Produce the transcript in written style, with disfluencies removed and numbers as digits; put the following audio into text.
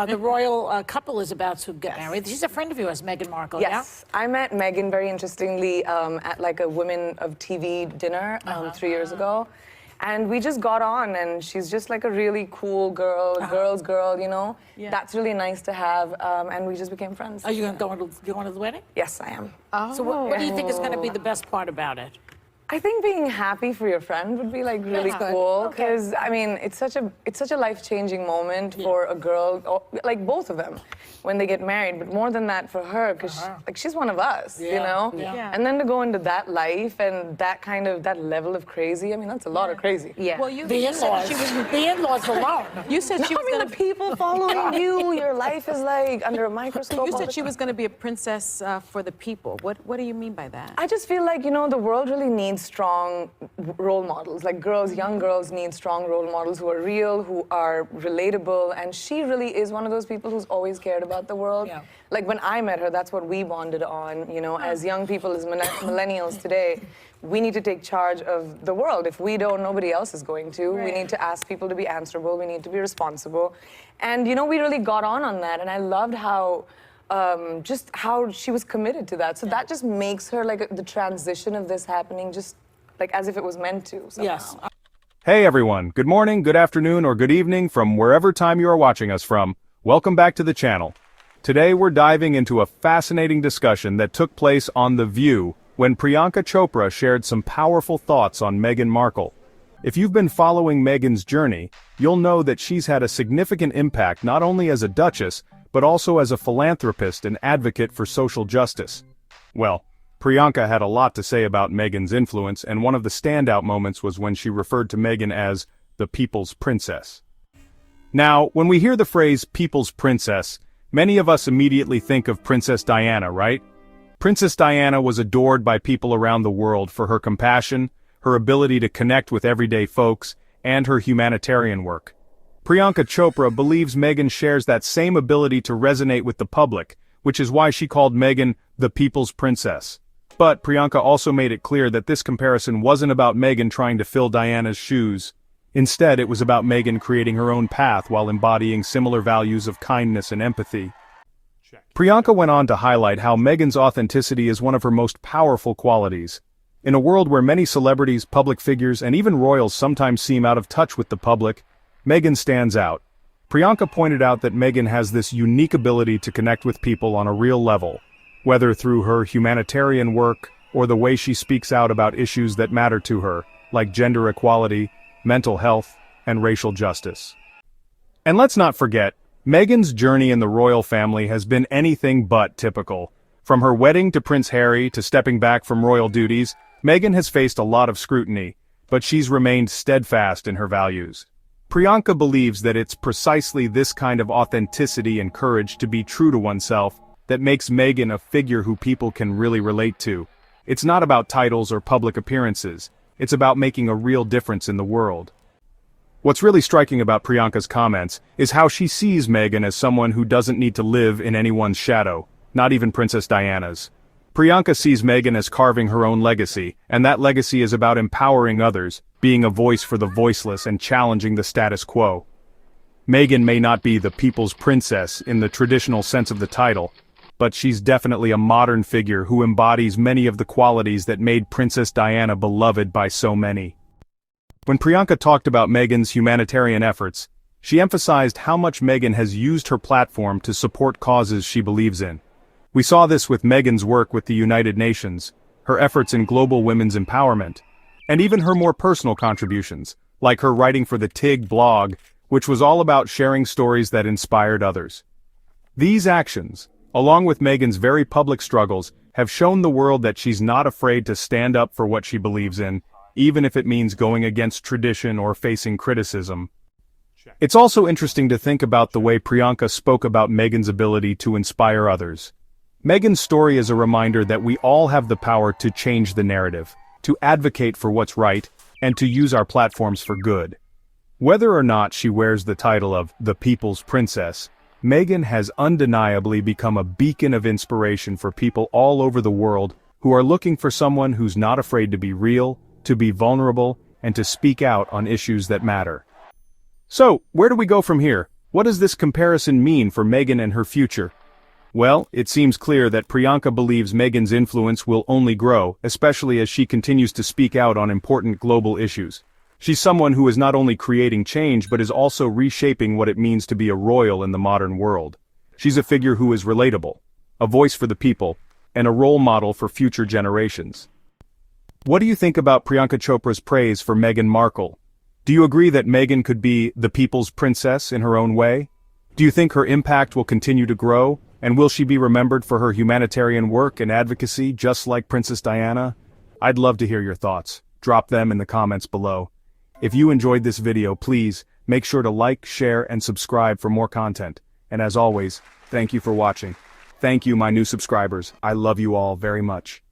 The royal couple is about to get married. She's a friend of yours, Meghan Markle, yes. I met Meghan, very interestingly, at like a Women of TV dinner 3 years ago. And we just got on, and she's just like a really cool girl, girl's girl, you know? Yeah. That's really nice to have, and we just became friends. Are you going to the wedding? Yes, I am. So what do you think is going to be the best part about it? I think being happy for your friend would be like really cool, because I mean it's such a life-changing moment for a girl, like both of them, when they get married. But more than that for her, because like she's one of us, you know. And then to go into that life and that level of crazy, I mean that's a lot of crazy. Yeah. Well, the in-laws alone. You said she was the people following you. Your life is like under a microscope. You said she was going to be a princess for the people. What do you mean by that? I just feel like the world really needs strong role models. Like young girls need strong role models who are real, who are relatable, and she really is one of those people who's always cared about the world. Yeah. Like when I met her, that's what we bonded on, as young people, as millennials today. We need to take charge of the world. If we don't, nobody else is going to. Right. We need to ask people to be answerable. We need to be responsible. And, we really got on that, and I loved how just how she was committed to that. So that just makes her like the transition of this happening just like as if it was meant to somehow. Yes. Hey everyone, good morning, good afternoon, or good evening from wherever time you are watching us from. Welcome back to the channel. Today we're diving into a fascinating discussion that took place on The View when Prinyanka Chopra shared some powerful thoughts on Meghan Markle. If you've been following Meghan's journey, you'll know that she's had a significant impact not only as a duchess, but also as a philanthropist and advocate for social justice. Well, Prinyanka had a lot to say about Meghan's influence, and one of the standout moments was when she referred to Meghan as the people's princess. Now, when we hear the phrase people's princess, many of us immediately think of Princess Diana, right? Princess Diana was adored by people around the world for her compassion, her ability to connect with everyday folks, and her humanitarian work. Prinyanka Chopra believes Meghan shares that same ability to resonate with the public, which is why she called Meghan the people's princess. But Prinyanka also made it clear that this comparison wasn't about Meghan trying to fill Diana's shoes. Instead, it was about Meghan creating her own path while embodying similar values of kindness and empathy. Prinyanka went on to highlight how Meghan's authenticity is one of her most powerful qualities. In a world where many celebrities, public figures, and even royals sometimes seem out of touch with the public, Meghan stands out. Prinyanka pointed out that Meghan has this unique ability to connect with people on a real level, whether through her humanitarian work or the way she speaks out about issues that matter to her, like gender equality, mental health, and racial justice. And let's not forget, Meghan's journey in the royal family has been anything but typical. From her wedding to Prince Harry to stepping back from royal duties, Meghan has faced a lot of scrutiny, but she's remained steadfast in her values. Prinyanka believes that it's precisely this kind of authenticity and courage to be true to oneself that makes Meghan a figure who people can really relate to. It's not about titles or public appearances, it's about making a real difference in the world. What's really striking about Priyanka's comments is how she sees Meghan as someone who doesn't need to live in anyone's shadow, not even Princess Diana's. Prinyanka sees Meghan as carving her own legacy, and that legacy is about empowering others, being a voice for the voiceless and challenging the status quo. Meghan may not be the people's princess in the traditional sense of the title, but she's definitely a modern figure who embodies many of the qualities that made Princess Diana beloved by so many. When Prinyanka talked about Meghan's humanitarian efforts, she emphasized how much Meghan has used her platform to support causes she believes in. We saw this with Meghan's work with the United Nations, her efforts in global women's empowerment, and even her more personal contributions, like her writing for the TIG blog, which was all about sharing stories that inspired others. These actions, along with Meghan's very public struggles, have shown the world that she's not afraid to stand up for what she believes in, even if it means going against tradition or facing criticism. It's also interesting to think about the way Prinyanka spoke about Meghan's ability to inspire others. Meghan's story is a reminder that we all have the power to change the narrative, to advocate for what's right, and to use our platforms for good. Whether or not she wears the title of the People's Princess, Meghan has undeniably become a beacon of inspiration for people all over the world who are looking for someone who's not afraid to be real, to be vulnerable, and to speak out on issues that matter. So, where do we go from here? What does this comparison mean for Meghan and her future? Well, it seems clear that Priyanka believes Meghan's influence will only grow, especially as she continues to speak out on important global issues. She's someone who is not only creating change but is also reshaping what it means to be a royal in the modern world. She's a figure who is relatable, a voice for the people, and a role model for future generations. What do you think about Priyanka Chopra's praise for Meghan Markle? Do you agree that Meghan could be the people's princess in her own way? Do you think her impact will continue to grow, and will she be remembered for her humanitarian work and advocacy just like Princess Diana? I'd love to hear your thoughts. Drop them in the comments below. If you enjoyed this video, please make sure to like, share, and subscribe for more content. And as always, thank you for watching. Thank you, my new subscribers. I love you all very much.